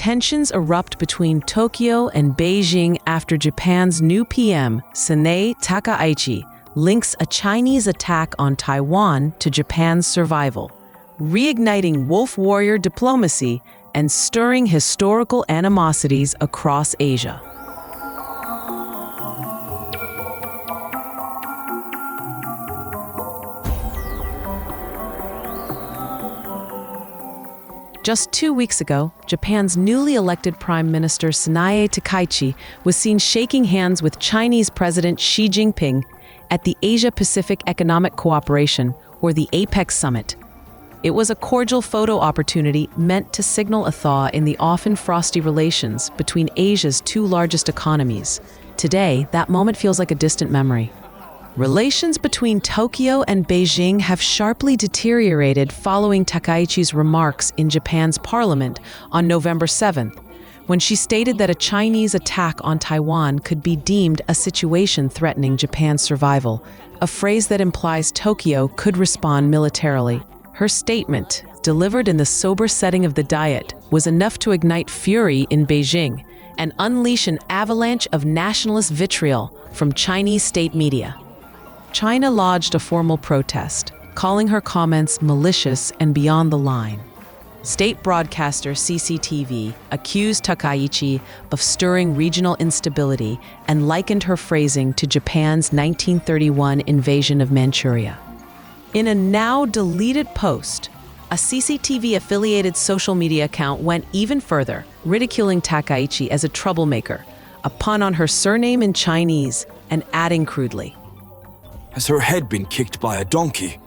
tensions erupt between Tokyo and Beijing after Japan's new PM, Sanae Takaichi, links a Chinese attack on Taiwan to Japan's survival, reigniting wolf warrior diplomacy and stirring historical animosities across Asia. Just 2 weeks ago, Japan's newly elected Prime Minister Sanae Takaichi was seen shaking hands with Chinese President Xi Jinping at the Asia-Pacific Economic Cooperation, or the APEC Summit. It was a cordial photo opportunity meant to signal a thaw in the often frosty relations between Asia's two largest economies. Today, that moment feels like a distant memory. Relations between Tokyo and Beijing have sharply deteriorated following Takaichi's remarks in Japan's parliament on November 7th, when she stated that a Chinese attack on Taiwan could be deemed a situation threatening Japan's survival, a phrase that implies Tokyo could respond militarily. Her statement, delivered in the sober setting of the Diet, was enough to ignite fury in Beijing and unleash an avalanche of nationalist vitriol from Chinese state media. China lodged a formal protest, calling her comments malicious and beyond the line. State broadcaster CCTV accused Takaichi of stirring regional instability and likened her phrasing to Japan's 1931 invasion of Manchuria. In a now-deleted post, a CCTV-affiliated social media account went even further, ridiculing Takaichi as a troublemaker, a pun on her surname in Chinese, and adding crudely, "Has her head been kicked by a donkey?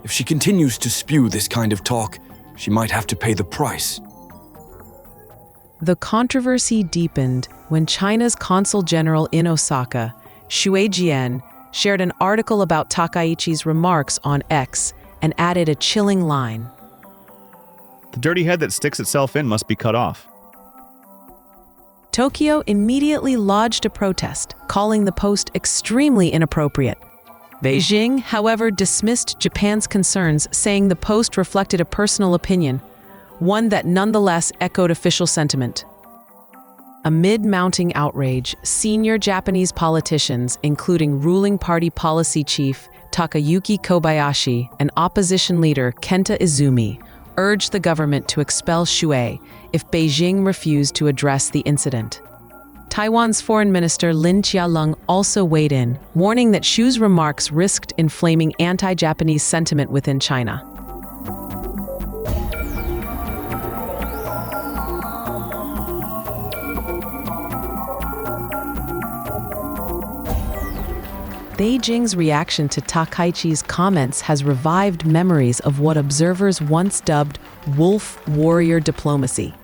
If she continues to spew this kind of talk, she might have to pay the price." The controversy deepened when China's Consul General in Osaka, Xue Jian, shared an article about Takaichi's remarks on X and added a chilling line. "The dirty head that sticks itself in must be cut off." Tokyo immediately lodged a protest, calling the post extremely inappropriate. Beijing, however, dismissed Japan's concerns, saying the post reflected a personal opinion, one that nonetheless echoed official sentiment. Amid mounting outrage, senior Japanese politicians, including ruling party policy chief Takayuki Kobayashi and opposition leader Kenta Izumi, urged the government to expel Xue if Beijing refused to address the incident. Taiwan's Foreign Minister Lin Chia-lung also weighed in, warning that Xue's remarks risked inflaming anti-Japanese sentiment within China. Beijing's reaction to Takaichi's comments has revived memories of what observers once dubbed wolf warrior diplomacy,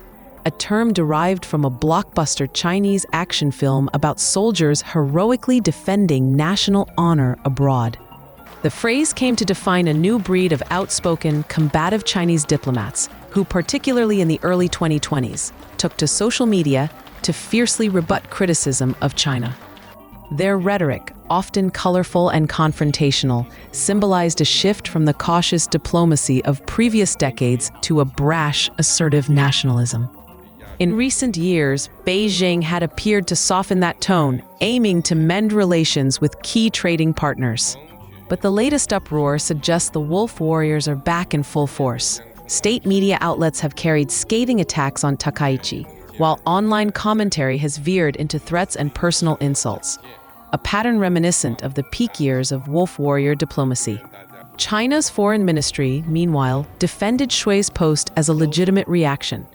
a term derived from a blockbuster Chinese action film about soldiers heroically defending national honor abroad. The phrase came to define a new breed of outspoken, combative Chinese diplomats who, particularly in the early 2020s, took to social media to fiercely rebut criticism of China. Their rhetoric, often colorful and confrontational, symbolized a shift from the cautious diplomacy of previous decades to a brash, assertive nationalism. In recent years, Beijing had appeared to soften that tone, aiming to mend relations with key trading partners. But the latest uproar suggests the wolf warriors are back in full force. State media outlets have carried scathing attacks on Takaichi, while online commentary has veered into threats and personal insults, a pattern reminiscent of the peak years of wolf warrior diplomacy. China's foreign ministry, meanwhile, defended Xue's post as a legitimate reaction.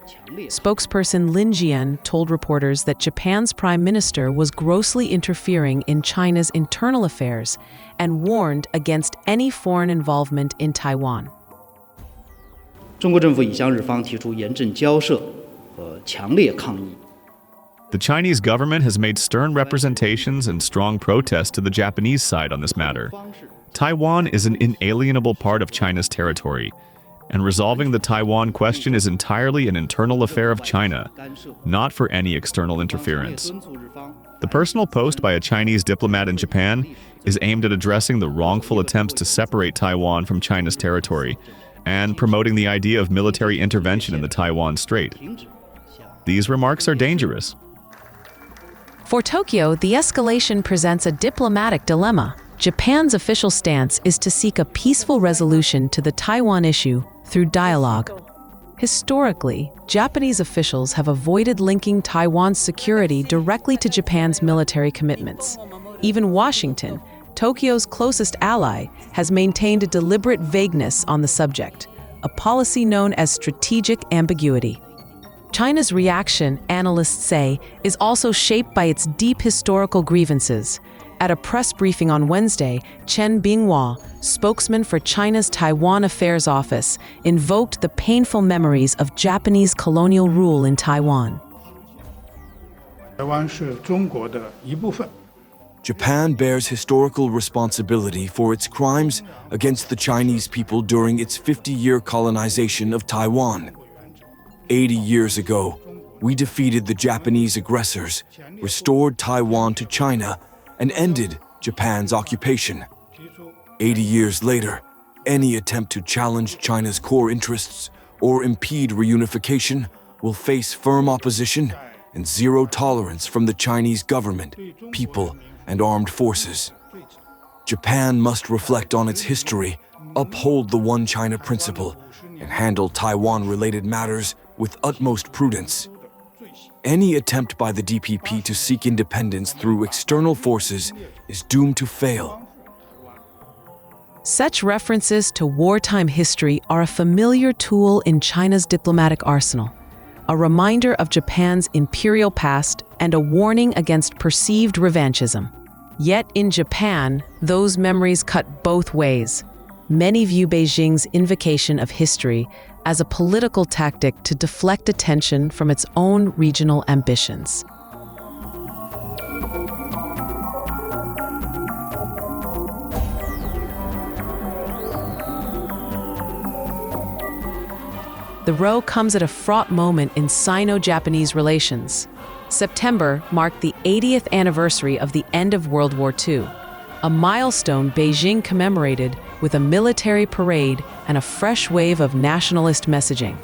Spokesperson Lin Jian told reporters that Japan's prime minister was grossly interfering in China's internal affairs and warned against any foreign involvement in Taiwan. 中国政府已向日方提出严正交涉和强烈抗议。 The Chinese government has made stern representations and strong protests to the Japanese side on this matter. Taiwan is an inalienable part of China's territory, and resolving the Taiwan question is entirely an internal affair of China, not for any external interference. The personal post by a Chinese diplomat in Japan is aimed at addressing the wrongful attempts to separate Taiwan from China's territory and promoting the idea of military intervention in the Taiwan Strait. These remarks are dangerous. For Tokyo, the escalation presents a diplomatic dilemma. Japan's official stance is to seek a peaceful resolution to the Taiwan issue through dialogue. Historically, Japanese officials have avoided linking Taiwan's security directly to Japan's military commitments. Even Washington, Tokyo's closest ally, has maintained a deliberate vagueness on the subject, a policy known as strategic ambiguity. China's reaction, analysts say, is also shaped by its deep historical grievances. At a press briefing on Wednesday, Chen Binghua, spokesman for China's Taiwan Affairs Office, invoked the painful memories of Japanese colonial rule in Taiwan. Japan bears historical responsibility for its crimes against the Chinese people during its 50-year colonization of Taiwan. 80 years ago, we defeated the Japanese aggressors, restored Taiwan to China, and ended Japan's occupation. 80 years later, any attempt to challenge China's core interests or impede reunification will face firm opposition and zero tolerance from the Chinese government, people, and armed forces. Japan must reflect on its history, uphold the One China principle, and handle Taiwan-related matters with utmost prudence. Any attempt by the DPP to seek independence through external forces is doomed to fail. Such references to wartime history are a familiar tool in China's diplomatic arsenal, a reminder of Japan's imperial past and a warning against perceived revanchism. Yet in Japan, those memories cut both ways. Many view Beijing's invocation of history as a political tactic to deflect attention from its own regional ambitions. The row comes at a fraught moment in Sino-Japanese relations. September marked the 80th anniversary of the end of World War II, a milestone Beijing commemorated with a military parade and a fresh wave of nationalist messaging.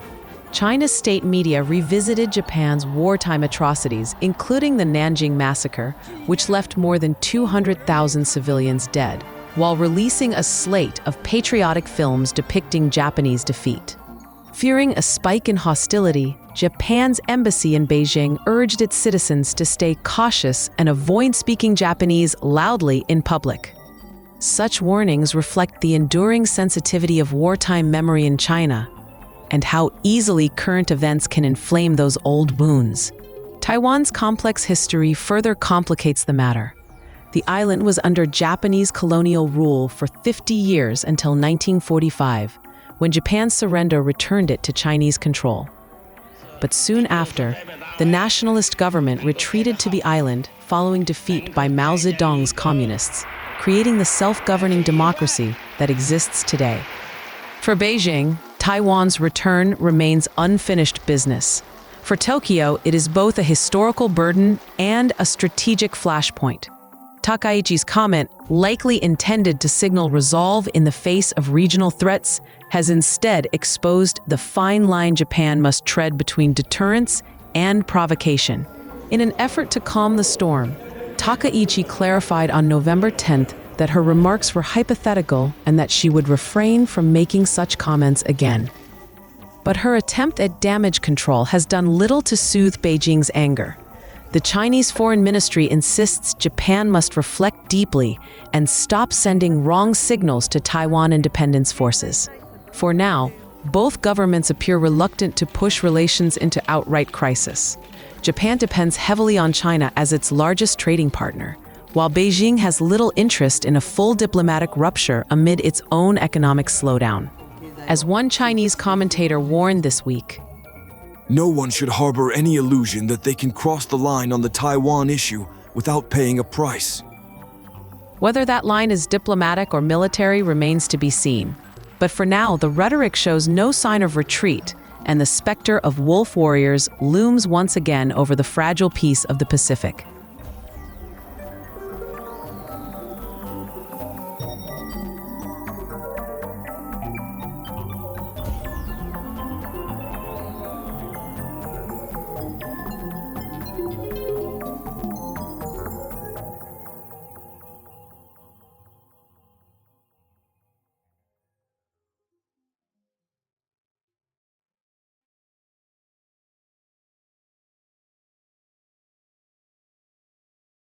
China's state media revisited Japan's wartime atrocities, including the Nanjing massacre, which left more than 200,000 civilians dead, while releasing a slate of patriotic films depicting Japanese defeat. Fearing a spike in hostility, Japan's embassy in Beijing urged its citizens to stay cautious and avoid speaking Japanese loudly in public. Such warnings reflect the enduring sensitivity of wartime memory in China and how easily current events can inflame those old wounds. Taiwan's complex history further complicates the matter. The island was under Japanese colonial rule for 50 years until 1945, when Japan's surrender returned it to Chinese control. But soon after, the nationalist government retreated to the island following defeat by Mao Zedong's communists, creating the self-governing democracy that exists today. For Beijing, Taiwan's return remains unfinished business. For Tokyo, it is both a historical burden and a strategic flashpoint. Takaichi's comment, likely intended to signal resolve in the face of regional threats, has instead exposed the fine line Japan must tread between deterrence and provocation. In an effort to calm the storm, Takaichi clarified on November 10th that her remarks were hypothetical and that she would refrain from making such comments again. But her attempt at damage control has done little to soothe Beijing's anger. The Chinese Foreign Ministry insists Japan must reflect deeply and stop sending wrong signals to Taiwan independence forces. For now, both governments appear reluctant to push relations into outright crisis. Japan depends heavily on China as its largest trading partner, while Beijing has little interest in a full diplomatic rupture amid its own economic slowdown. As one Chinese commentator warned this week, "No one should harbor any illusion that they can cross the line on the Taiwan issue without paying a price." Whether that line is diplomatic or military remains to be seen. But for now, the rhetoric shows no sign of retreat, and the specter of wolf warriors looms once again over the fragile peace of the Pacific.